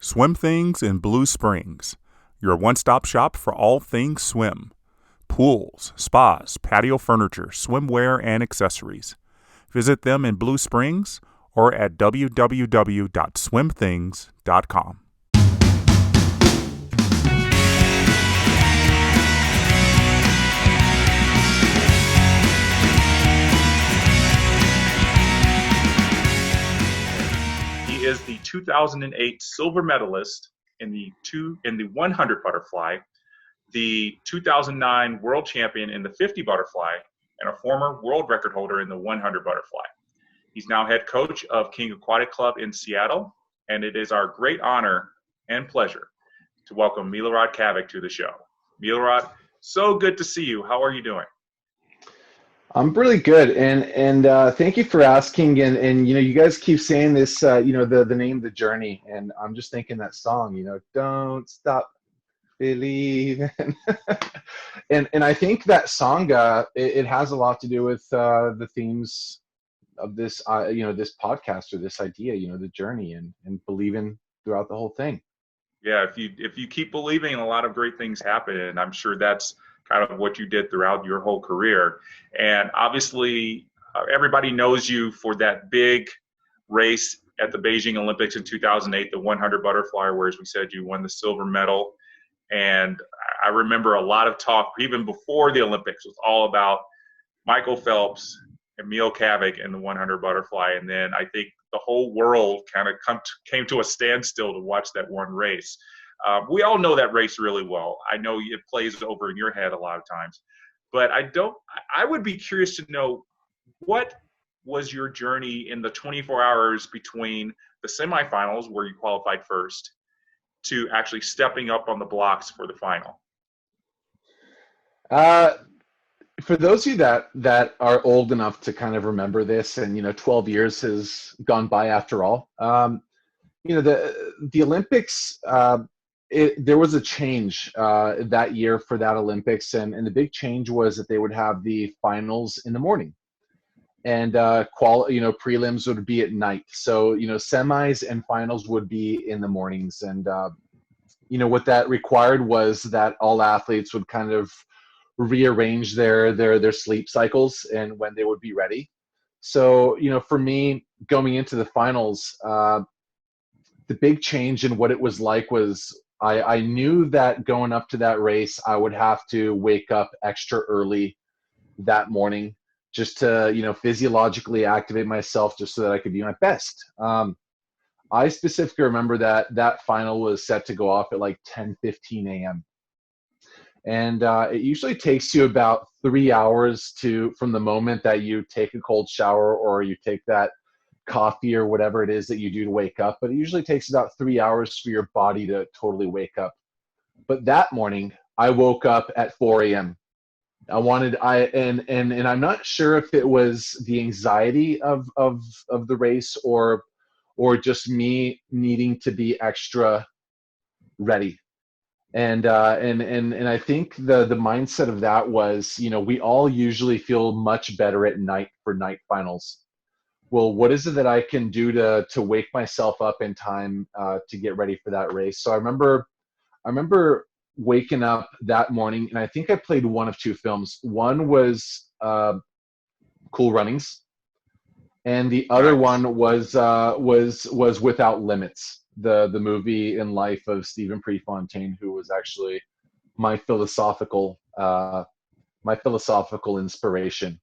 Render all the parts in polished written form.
Swim Things in Blue Springs, your one-stop shop for all things swim. Pools, spas, patio furniture, swimwear, and accessories. Visit them in Blue Springs or at www.swimthings.com. He is the 2008 silver medalist in the 100 butterfly, the 2009 world champion in the 50 butterfly, and a former world record holder in the 100 butterfly. He's now head coach of King Aquatic Club in Seattle, and it is our great honor and pleasure to welcome Milorad Cavic to the show. Milorad, so good to see you. How are you doing? I'm really good, and thank you for asking. And you guys keep saying this, the name, The Journey, and I'm just thinking that song, don't stop believing. and I think that song, it has a lot to do with the themes of this, this podcast, or this idea, the journey, and believing throughout the whole thing. Yeah, if you keep believing, a lot of great things happen, and I'm sure that's kind of what you did throughout your whole career. And obviously, everybody knows you for that big race at the Beijing Olympics in 2008, the 100 butterfly, where, as we said, you won the silver medal. And I remember a lot of talk, even before the Olympics, was all about Michael Phelps and Milorad Cavic and the 100 butterfly. And then I think the whole world kind of came to a standstill to watch that one race. We all know that race really well. I know it plays over in your head a lot of times, but I would be curious to know, what was your journey in the 24 hours between the semifinals, where you qualified first, to actually stepping up on the blocks for the final? For those of you that are old enough to kind of remember this, and 12 years has gone by after all, the Olympics, there was a change that year for that Olympics, and the big change was that they would have the finals in the morning, and prelims would be at night. So semis and finals would be in the mornings, and what that required was that all athletes would kind of rearrange their sleep cycles and when they would be ready. So for me, going into the finals, the big change in what it was like was I knew that going up to that race, I would have to wake up extra early that morning, just to physiologically activate myself, just so that I could be my best. I specifically remember that final was set to go off at like 10:15 a.m. And it usually takes you about 3 hours from the moment that you take a cold shower, or you take that coffee or whatever it is that you do to wake up. But it usually takes about 3 hours for your body to totally wake up. But that morning, I woke up at 4 a.m. And I'm not sure if it was the anxiety of the race, or just me needing to be extra ready. And I think the mindset of that was, we all usually feel much better at night for night finals. Well, what is it that I can do to wake myself up in time to get ready for that race? So I remember waking up that morning, and I think I played one of two films. One was Cool Runnings, and the other one was Without Limits, the movie and life of Stephen Prefontaine, who was actually my philosophical inspiration.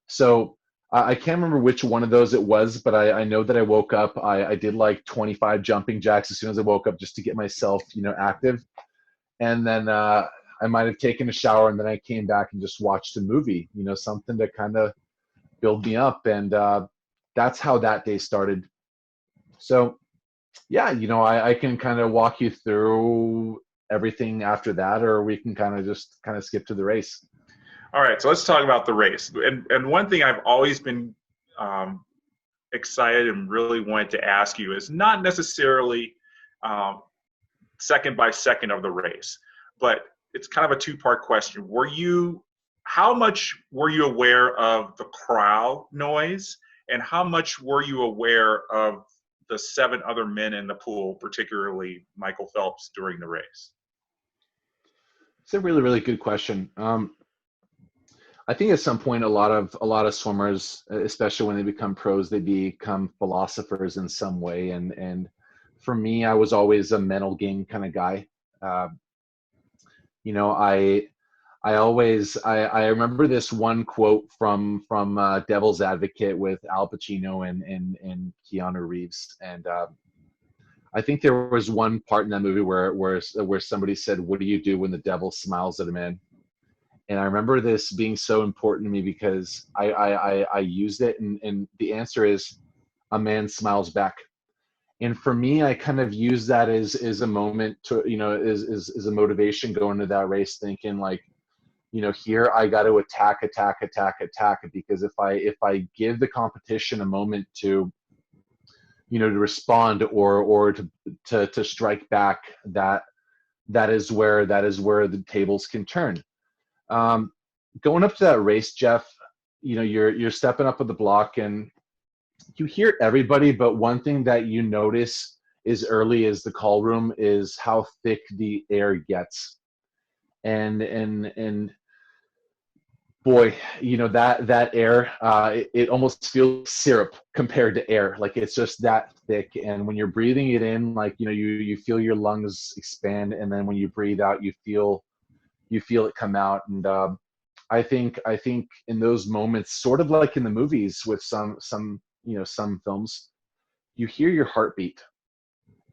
So I can't remember which one of those it was, but I know that I woke up. I did like 25 jumping jacks as soon as I woke up, just to get myself active. And then I might have taken a shower, and then I came back and just watched a movie, something to kind of build me up. And that's how that day started. So yeah, I can kind of walk you through everything after that, or we can kind of skip to the race. All right, so let's talk about the race. And one thing I've always been excited and really wanted to ask you is not necessarily second by second of the race, but it's kind of a two-part question. How much were you aware of the crowd noise, and how much were you aware of the 7 other men in the pool, particularly Michael Phelps, during the race? It's a really, really good question. I think at some point, a lot of swimmers, especially when they become pros, they become philosophers in some way. And for me, I was always a mental game kind of guy. Uh, you know, I remember this one quote from Devil's Advocate with Al Pacino and Keanu Reeves, and I think there was one part in that movie where somebody said, "What do you do when the devil smiles at a man?" And I remember this being so important to me because I used it, and the answer is a man smiles back. And for me, I kind of use that as a moment to, is a motivation going into that race, thinking like, here I got to attack, because if I give the competition a moment to, to respond or to strike back, that is where the tables can turn. Going up to that race, Jeff, you're stepping up with the block and you hear everybody, but one thing that you notice as early as the call room is how thick the air gets. And boy, that air, it almost feels syrup compared to air. Like it's just that thick. And when you're breathing it in, like, you feel your lungs expand. And then when you breathe out, you feel it come out. And I think in those moments, sort of like in the movies with some films, you hear your heartbeat.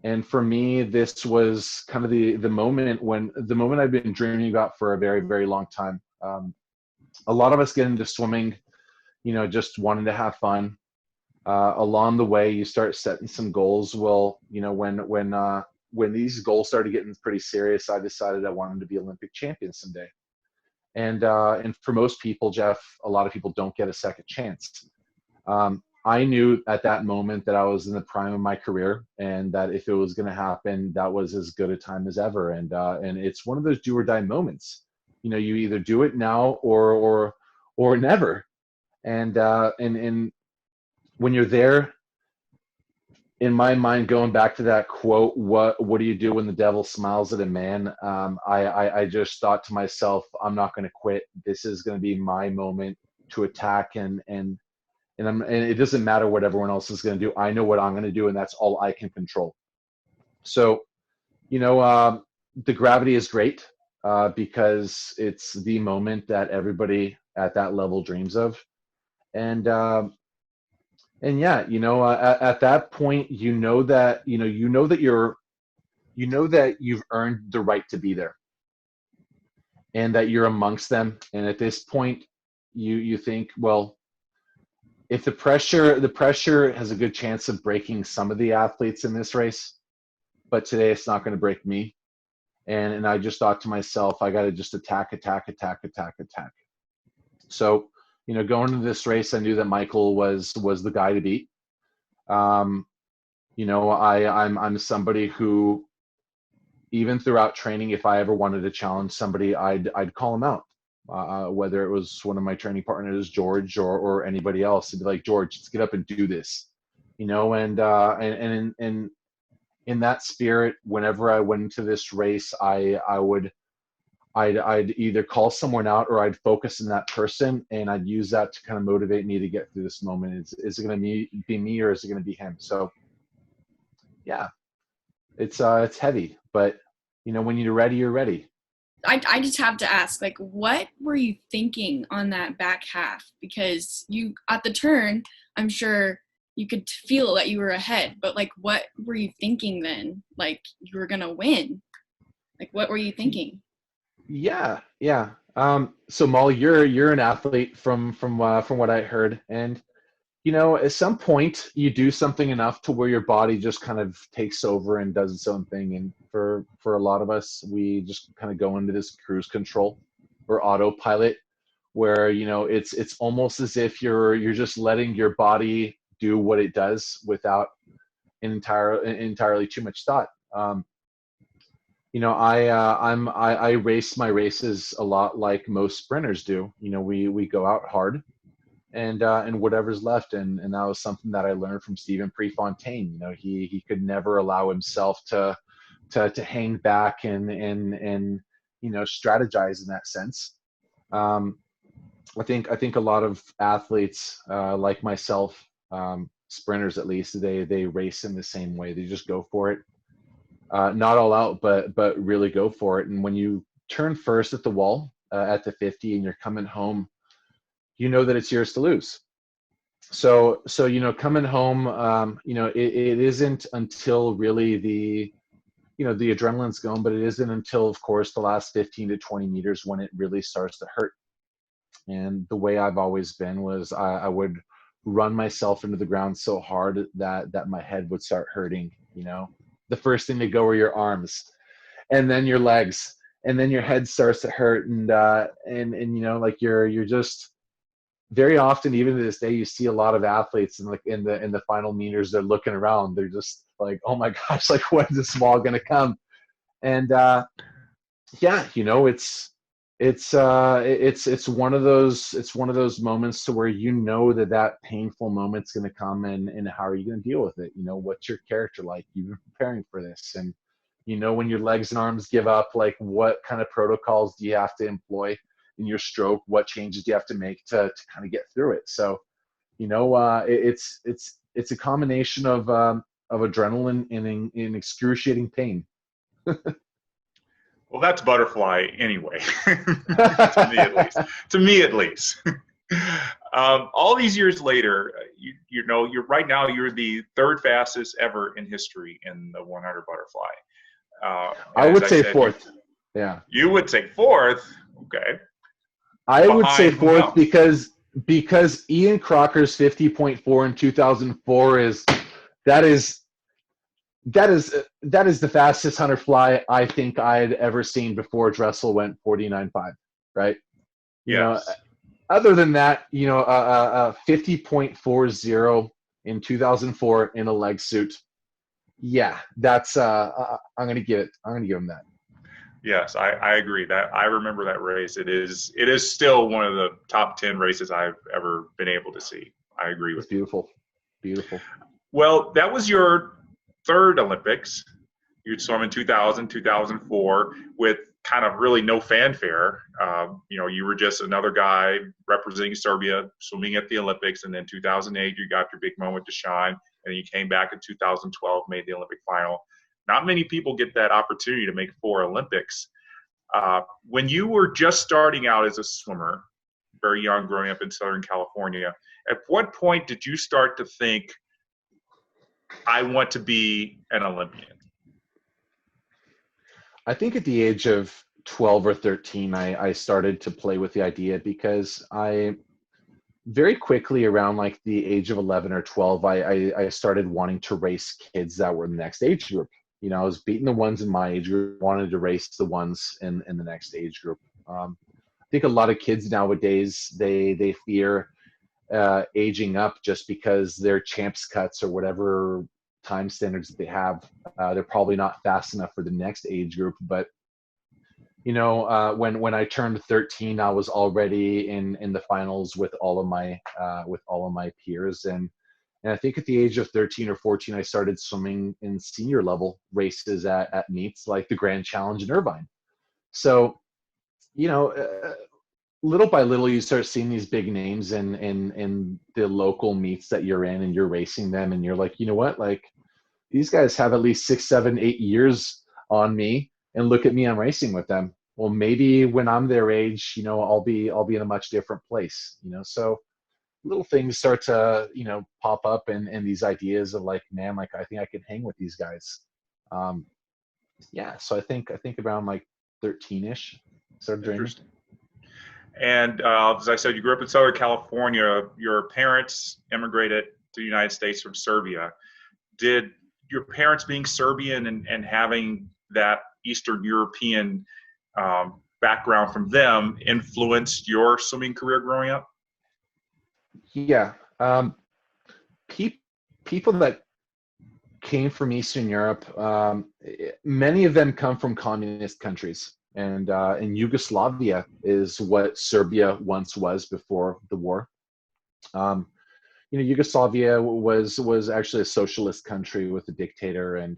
And for me, this was kind of the moment I've been dreaming about for a very, very long time. A lot of us get into swimming, just wanting to have fun. Along the way, you start setting some goals. Well, when these goals started getting pretty serious, I decided I wanted to be Olympic champion someday. And for most people, Jeff, a lot of people don't get a second chance. I knew at that moment that I was in the prime of my career, and that if it was going to happen, that was as good a time as ever. And it's one of those do or die moments. You either do it now or never. And when you're there, in my mind, going back to that quote, what do you do when the devil smiles at a man? I just thought to myself, I'm not going to quit. This is going to be my moment to attack, and it doesn't matter what everyone else is going to do. I know what I'm going to do, and that's all I can control. So, the gravity is great because it's the moment that everybody at that level dreams of, and yeah, at that point, that you've earned the right to be there, and that you're amongst them. And at this point, you think, well, if the pressure has a good chance of breaking some of the athletes in this race, but today it's not going to break me. And I just thought to myself, I got to just attack. So, going into this race, I knew that Michael was the guy to beat. I'm somebody who, even throughout training, if I ever wanted to challenge somebody, I'd call him out. Whether it was one of my training partners, George, or anybody else, to be like, George, let's get up and do this, and in that spirit, whenever I went into this race, I'd either call someone out or I'd focus on that person, and I'd use that to kind of motivate me to get through this moment. Is it going to be me, or is it going to be him? So yeah, it's heavy, but when you're ready, you're ready. I just have to ask, like, what were you thinking on that back half? Because you, at the turn, I'm sure you could feel that you were ahead, but like, what were you thinking then? Like, you were going to win. Like, what were you thinking? Yeah. So Molly, you're an athlete from what I heard. And, at some point you do something enough to where your body just kind of takes over and does its own thing. And for a lot of us, we just kind of go into this cruise control or autopilot where, it's almost as if you're just letting your body do what it does without entirely too much thought. I race my races a lot like most sprinters do. We go out hard. and whatever's left. And that was something that I learned from Stephen Prefontaine. You know, he could never allow himself to hang back and you know, strategize in that sense. I think a lot of athletes like myself, sprinters at least, they race in the same way. They just go for it, not all out, but really go for it. And when you turn first at the wall at the 50 and you're coming home, you know that it's yours to lose. So you know, coming home, you know, it isn't until really the, you know, the adrenaline's going, but it isn't until, of course, the last 15 to 20 meters when it really starts to hurt. And the way I've always been was I would run myself into the ground so hard that my head would start hurting. You know, the first thing to go are your arms, and then your legs, and then your head starts to hurt. And you know, like you're just, very often, even to this day, you see a lot of athletes and like in the final meters, they're looking around. They're just like, oh my gosh, like when's this ball gonna come? And yeah, you know, it's one of those moments to where you know that painful moment's gonna come, and how are you gonna deal with it? You know, what's your character like? You've been preparing for this, and you know, when your legs and arms give up, like what kind of protocols do you have to employ in your stroke? What changes do you have to make to kind of get through it? So, you know, it's a combination of adrenaline and in excruciating pain. Well, that's butterfly anyway, to me at least. To me at least. All these years later, you know, you're right now you're the third fastest ever in history in the 100 butterfly. I would say fourth. Yeah. You would say fourth. Okay. I would say fourth because Ian Crocker's 50.4 in 2004 is the fastest 100 fly I think I'd ever seen before Dressel went 49.5, right? You know, other than that, you know, 50.40 in 2004 in a leg suit. Yeah, that's I'm gonna give him that. Yes, I agree. That I remember that race. It is still one of the top 10 races I've ever been able to see. I agree with you. Beautiful. Well, that was your third Olympics. You swam in 2000, 2004 with kind of really no fanfare. You know, you were just another guy representing Serbia swimming at the Olympics, and then 2008 you got your big moment to shine, and you came back in 2012, made the Olympic final. Not many people get that opportunity to make 4 Olympics. When you were just starting out as a swimmer, very young, growing up in Southern California, at what point did you start to think, I want to be an Olympian? I think at the age of 12 or 13, I started to play with the idea, because I very quickly, around like the age of 11 or 12, I started wanting to race kids that were in the next age group. You know, I was beating the ones in my age group, wanted to race the ones in the next age group. I think a lot of kids nowadays, they fear aging up just because their champs cuts or whatever time standards that they have. They're probably not fast enough for the next age group. But, you know, when I turned 13, I was already in the finals with all of my peers. And I think at the age of 13 or 14, I started swimming in senior level races at meets like the Grand Challenge in Irvine. So, you know, little by little, you start seeing these big names in the local meets that you're in, and you're racing them, and you're like, you know what, like these guys have at least 6, 7, 8 years on me, and look at me, I'm racing with them. Well, maybe when I'm their age, you know, I'll be in a much different place, you know. So little things start to, you know, pop up, and these ideas of like, man, like I think I can hang with these guys. Yeah, so I think around like 13-ish started dreaming. Interesting. And as I said, you grew up in Southern California. Your parents immigrated to the United States from Serbia. Did your parents, being Serbian and having that Eastern European background from them, influence your swimming career growing up? Yeah. People that came from Eastern Europe, many of them come from communist countries. And Yugoslavia is what Serbia once was before the war. Yugoslavia was actually a socialist country with a dictator, and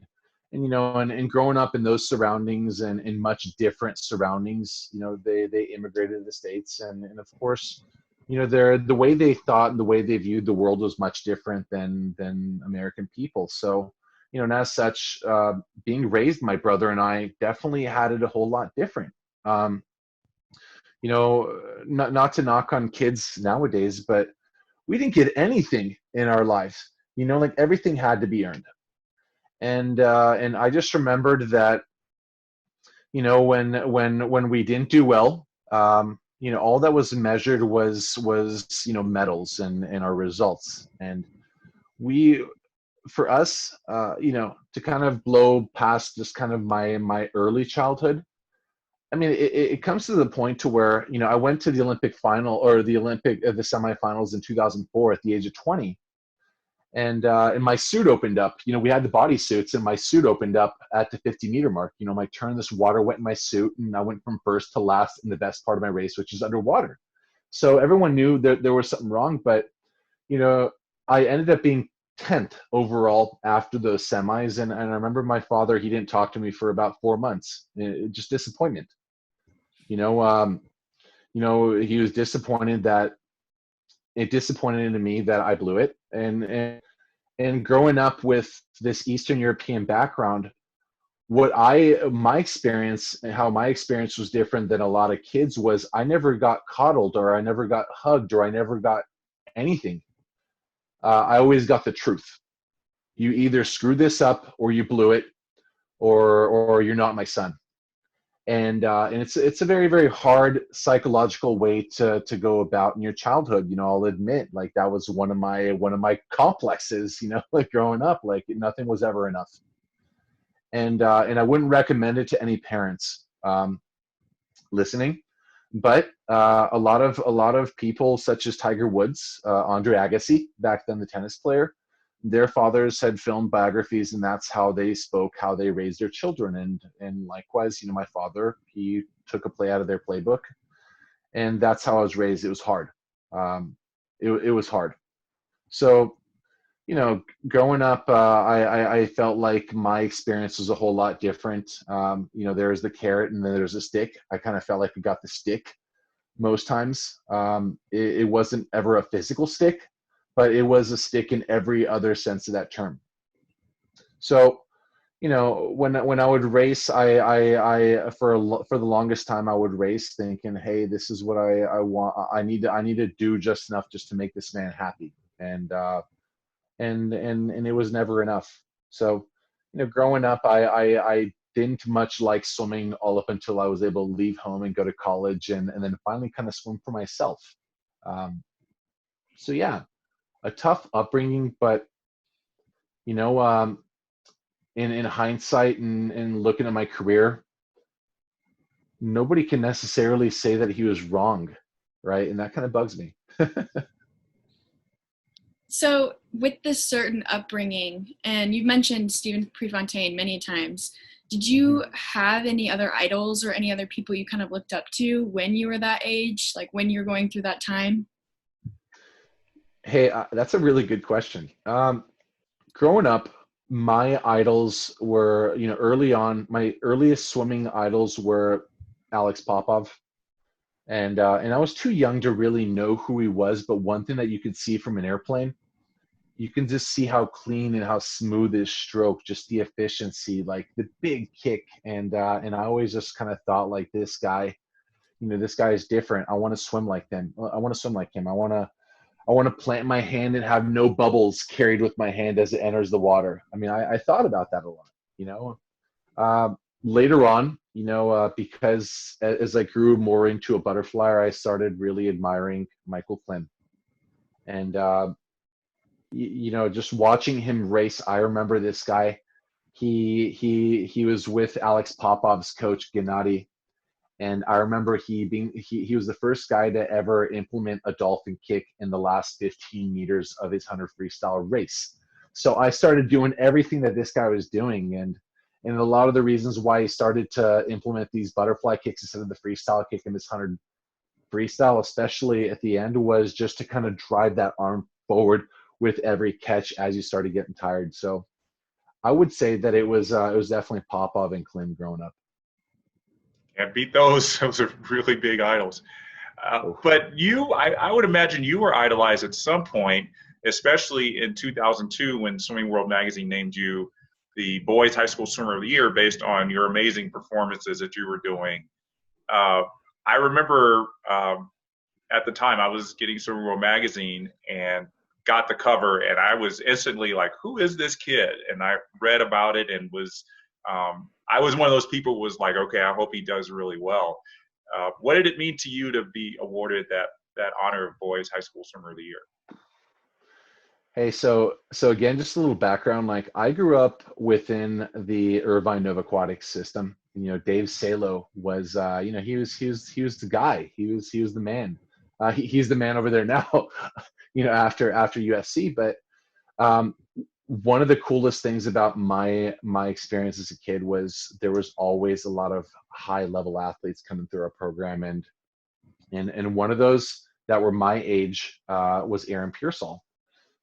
growing up in those surroundings and in much different surroundings, they immigrated to the States, and of course, the way they thought and the way they viewed the world was much different than American people. So, and as such, being raised, my brother and I definitely had it a whole lot different. Not to knock on kids nowadays, but we didn't get anything in our lives. Like everything had to be earned. And I just remembered that, when we didn't do well, all that was measured was medals and our results. And for us, to kind of blow past just kind of my early childhood, I mean, it comes to the point to where, I went to the Olympic final or the semifinals in 2004 at the age of 20. And my suit opened up. We had the body suits, and my suit opened up at the 50-meter mark. My turn, this water went in my suit, and I went from first to last in the best part of my race, which is underwater. So everyone knew that there was something wrong, but I ended up being 10th overall after those semis. And I remember my father, he didn't talk to me for about 4 months. Just disappointment. He was disappointed that it disappointed in me that I blew it. And growing up with this Eastern European background, my experience was different than a lot of kids was I never got coddled, or I never got hugged, or I never got anything. I always got the truth. You either screwed this up or you blew it, or you're not my son. And it's a very, very hard psychological way to go about in your childhood. I'll admit, like, that was one of my complexes, like growing up, like nothing was ever enough. And I wouldn't recommend it to any parents listening, but a lot of people such as Tiger Woods, Andre Agassi, back then the tennis player, their fathers had filmed biographies, and that's how they spoke, how they raised their children. And likewise, my father, he took a play out of their playbook, and that's how I was raised. It was hard. It was hard. So, growing up, I felt like my experience was a whole lot different. There's the carrot and then there's a stick. I kind of felt like we got the stick most times. It wasn't ever a physical stick, but it was a stick in every other sense of that term. So, when I would race, I for the longest time I would race thinking, hey, this is what I want. I need to do just enough just to make this man happy, and it was never enough. So, growing up, I didn't much like swimming all up until I was able to leave home and go to college, and then finally kind of swim for myself. So yeah. A tough upbringing, but in hindsight and looking at my career, nobody can necessarily say that he was wrong, right? And that kind of bugs me. So with this certain upbringing, and you've mentioned Stephen Prefontaine many times, did you have any other idols or any other people you kind of looked up to when you were that age, like when you're going through that time? Hey, that's a really good question. Growing up, my idols were, early on, my earliest swimming idols were Alex Popov. And I was too young to really know who he was. But one thing that you could see from an airplane, you can just see how clean and how smooth his stroke, just the efficiency, like the big kick. And I always just kind of thought, like, this guy, this guy is different. I want to swim like them. I want to swim like him. I want to plant my hand and have no bubbles carried with my hand as it enters the water. I mean, I thought about that a lot, later on, because as I grew more into a butterflyer, I started really admiring Michael Klim. And, just watching him race, I remember this guy, he was with Alex Popov's coach, Gennady. And I remember he was the first guy to ever implement a dolphin kick in the last 15 meters of his 100 freestyle race. So I started doing everything that this guy was doing. And a lot of the reasons why he started to implement these butterfly kicks instead of the freestyle kick in this 100 freestyle, especially at the end, was just to kind of drive that arm forward with every catch as you started getting tired. So I would say that it was definitely Popov and Klim growing up. Can't beat those. Those are really big idols. But I would imagine you were idolized at some point, especially in 2002 when Swimming World Magazine named you the Boys High School Swimmer of the Year based on your amazing performances that you were doing. I remember at the time I was getting Swimming World Magazine and got the cover, and I was instantly like, who is this kid? And I read about it and was I was one of those people who was like, okay, I hope he does really well. What did it mean to you to be awarded that honor of Boys High School Swimmer of the Year? Hey, so again, just a little background. Like, I grew up within the Irvine Nova Aquatics system. You know, Dave Salo was, you know, he was the guy. He was the man. He's the man over there now. You know, after USC. But one of the coolest things about my experience as a kid was there was always a lot of high level athletes coming through our program, and one of those that were my age was Aaron Pearsall.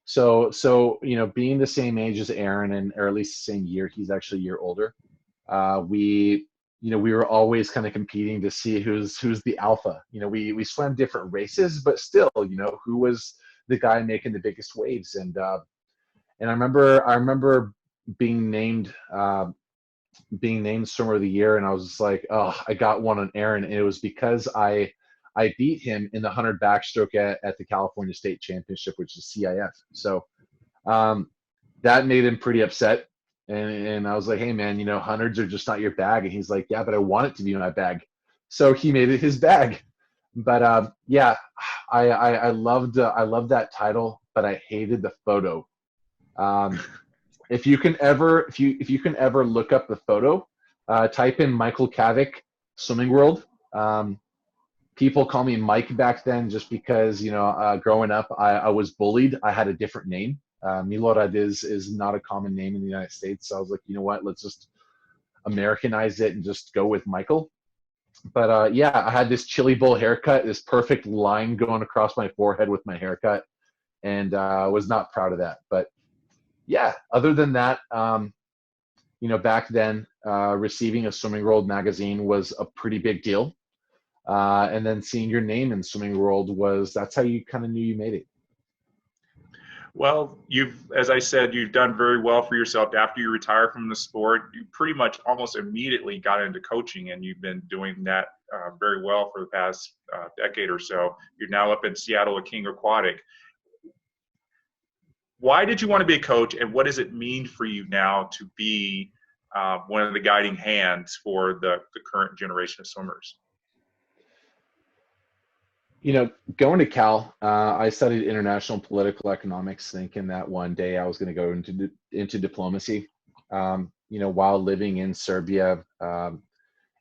So you know, being the same age as Aaron, or at least the same year, he's actually a year older. We were always kind of competing to see who's the alpha. You know, we swam different races, but still, you know, who was the guy making the biggest waves. And I remember being named Swimmer of the Year, and I was just like, oh, I got one on Aaron, and it was because I beat him in the 100 backstroke at the California State Championship, which is CIF. So that made him pretty upset. And I was like, hey, man, you know, hundreds are just not your bag. And he's like, yeah, but I want it to be my bag. So he made it his bag. But yeah, I loved that title, but I hated the photo. If you can ever look up the photo, type in Michael Cavic Swimming World. People call me Mike back then just because, you know, growing up, I was bullied. I had a different name. Milorad is not a common name in the United States. So I was like, you know what, let's just Americanize it and just go with Michael. But yeah, I had this chili bowl haircut, this perfect line going across my forehead with my haircut, and I was not proud of that. But yeah, other than that, you know, back then, receiving a Swimming World magazine was a pretty big deal. And then seeing your name in Swimming World that's how you kind of knew you made it. Well, as I said, you've done very well for yourself. After you retired from the sport, you pretty much almost immediately got into coaching, and you've been doing that very well for the past decade or so. You're now up in Seattle at King Aquatic. Why did you want to be a coach, and what does it mean for you now to be one of the guiding hands for the current generation of swimmers? You know, going to Cal, I studied international political economics, thinking that one day I was going to go into diplomacy. You know, while living in Serbia,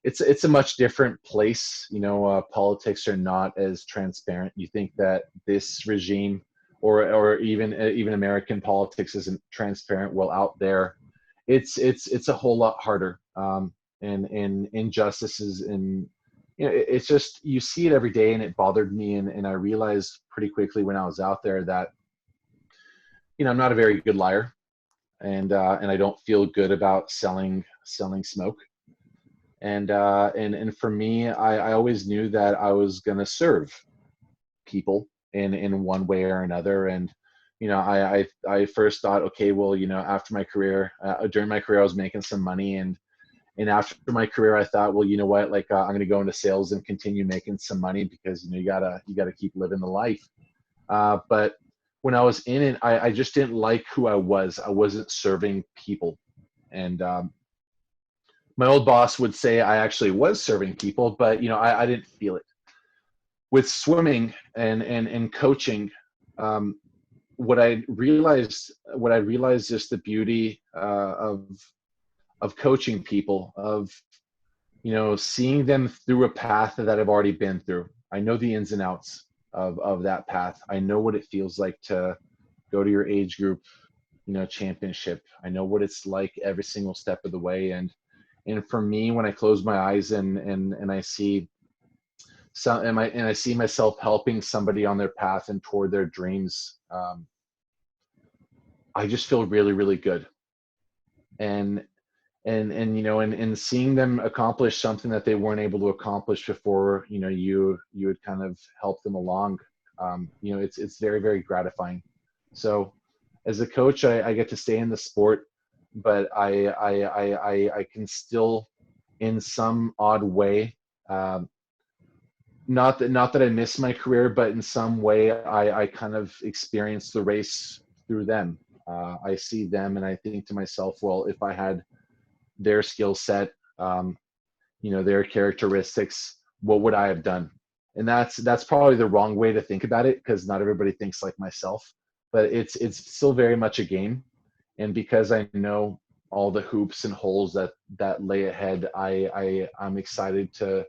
it's a much different place. You know, politics are not as transparent. You think that this regime, or even American politics, isn't transparent. Well, out there, it's a whole lot harder. And injustices in, you know, it's just, you see it every day, and it bothered me. And I realized pretty quickly when I was out there that, you know, I'm not a very good liar, and I don't feel good about selling smoke. And for me, I always knew that I was going to serve people in one way or another. And, you know, I first thought, okay, well, you know, after my career, during my career, I was making some money, and after my career, I thought, well, you know what, like, I'm going to go into sales and continue making some money, because, you know, you gotta keep living the life. But when I was in it, I just didn't like who I was. I wasn't serving people. And my old boss would say I actually was serving people, but, you know, I didn't feel it. With swimming and coaching, what I realized is the beauty of coaching people, of, you know, seeing them through a path that I've already been through. I know the ins and outs of that path. I know what it feels like to go to your age group, you know, championship. I know what it's like every single step of the way. And for me, when I close my eyes and I see and I see myself helping somebody on their path and toward their dreams, I just feel really, really good. And and seeing them accomplish something that they weren't able to accomplish before, you would kind of help them along. It's very, very gratifying. So as a coach, I get to stay in the sport, but I can still, in some odd way, not that I miss my career, but in some way I kind of experience the race through them. I see them and I think to myself, well, if I had their skill set, their characteristics, what would I have done? And that's probably the wrong way to think about it, because not everybody thinks like myself, but it's still very much a game. And because I know all the hoops and holes that lay ahead, I'm excited to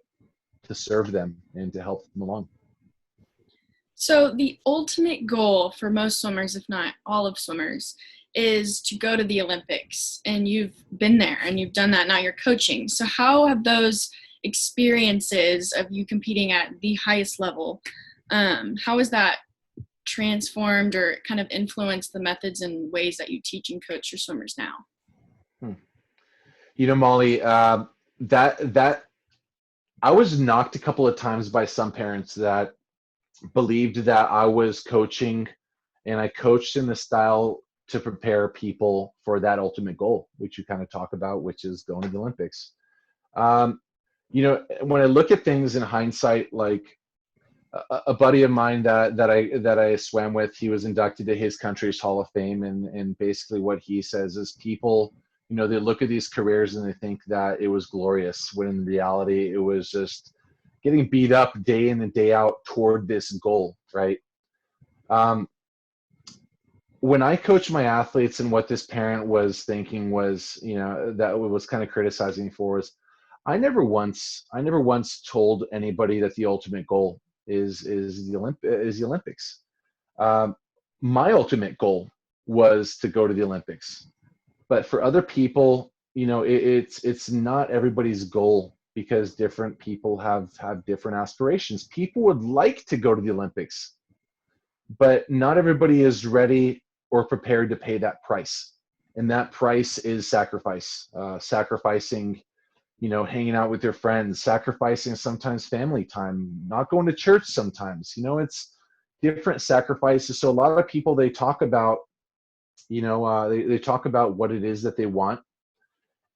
serve them and to help them along. So the ultimate goal for most swimmers, if not all of swimmers, is to go to the Olympics. And you've been there and you've done that. Now you're coaching. So how have those experiences of you competing at the highest level, how has that transformed or kind of influenced the methods and ways that you teach and coach your swimmers now? Molly, that I was knocked a couple of times by some parents that believed that I was coaching and I coached in the style to prepare people for that ultimate goal, which you kind of talk about, which is going to the Olympics. When I look at things in hindsight, like a buddy of mine that I swam with, he was inducted to his country's Hall of Fame, and basically what he says is people, they look at these careers and they think that it was glorious, when in reality it was just getting beat up day in and day out toward this goal, right? When I coach my athletes, and what this parent was thinking was, that was kind of criticizing for, is I never once told anybody that the ultimate goal is the Olympics. My ultimate goal was to go to the Olympics, but for other people, it's not everybody's goal, because different people have different aspirations. People would like to go to the Olympics, but not everybody is ready or prepared to pay that price. And that price is sacrifice, sacrificing, hanging out with your friends, sacrificing sometimes family time, not going to church sometimes, it's different sacrifices. So a lot of people, they talk about, they talk about what it is that they want.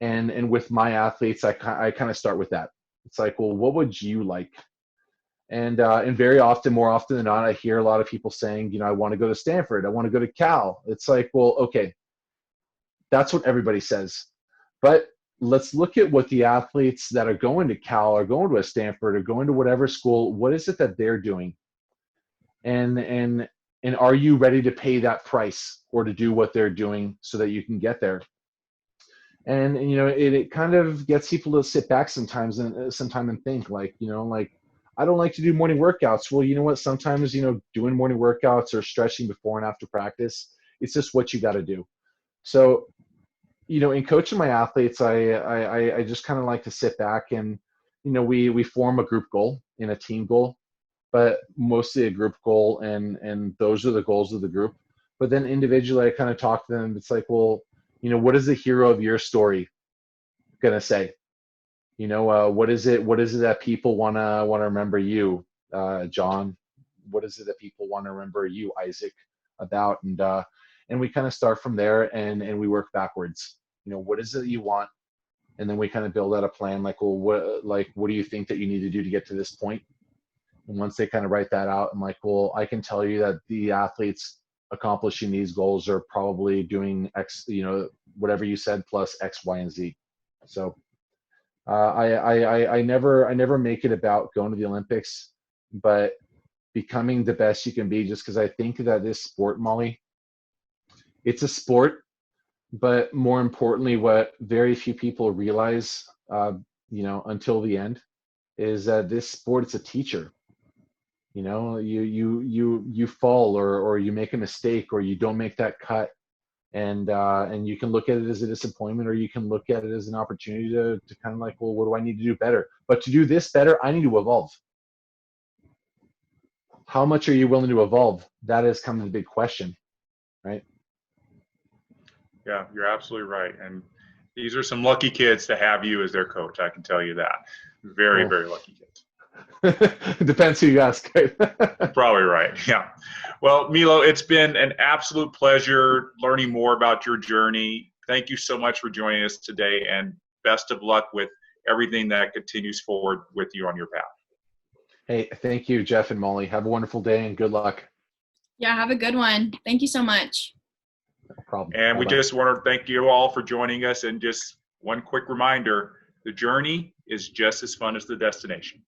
And with my athletes, I kind of start with that. It's like, well, what would you like? And very often, more often than not, I hear a lot of people saying, I want to go to Stanford. I want to go to Cal. It's like, well, okay, that's what everybody says. But let's look at what the athletes that are going to Cal, or going to a Stanford, or going to whatever school, what is it that they're doing? And are you ready to pay that price, or to do what they're doing so that you can get there? And it kind of gets people to sit back sometimes and think, like, I don't like to do morning workouts. Well, you know what? Sometimes, doing morning workouts or stretching before and after practice, it's just what you got to do. So, in coaching my athletes, I just kind of like to sit back and, we form a group goal and a team goal, but mostly a group goal. And those are the goals of the group. But then individually, I kind of talk to them. It's like, well, what is the hero of your story going to say? What is it that people want to remember you, John? What is it that people want to remember you, Isaac, about? And we kind of start from there, and we work backwards. What is it you want? And then we kind of build out a plan, like, well, what do you think that you need to do to get to this point? And once they kind of write that out, I'm like, well, I can tell you that the athletes accomplishing these goals are probably doing X, whatever you said, plus X, Y, and Z. So I never make it about going to the Olympics, but becoming the best you can be, just because I think that this sport, Molly, it's a sport, but more importantly, what very few people realize, until the end, is that this sport, it's a teacher. You fall, or you make a mistake, or you don't make that cut, and you can look at it as a disappointment, or you can look at it as an opportunity to kind of like, well, what do I need to do better? But to do this better, I need to evolve. how much are you willing to evolve? That is kind of the big question, right? Yeah, you're absolutely right. And these are some lucky kids to have you as their coach. I can tell you that. Very, Well, very lucky kids. it depends who you ask. Right? Probably right. Yeah. Well, Milo, it's been an absolute pleasure learning more about your journey. Thank you so much for joining us today, and best of luck with everything that continues forward with you on your path. Hey, thank you, Jeff and Molly. Have a wonderful day and good luck. Yeah, have a good one. Thank you so much. No problem. And we Bye-bye. just want to thank you all for joining us. And just one quick reminder, the journey is just as fun as the destination.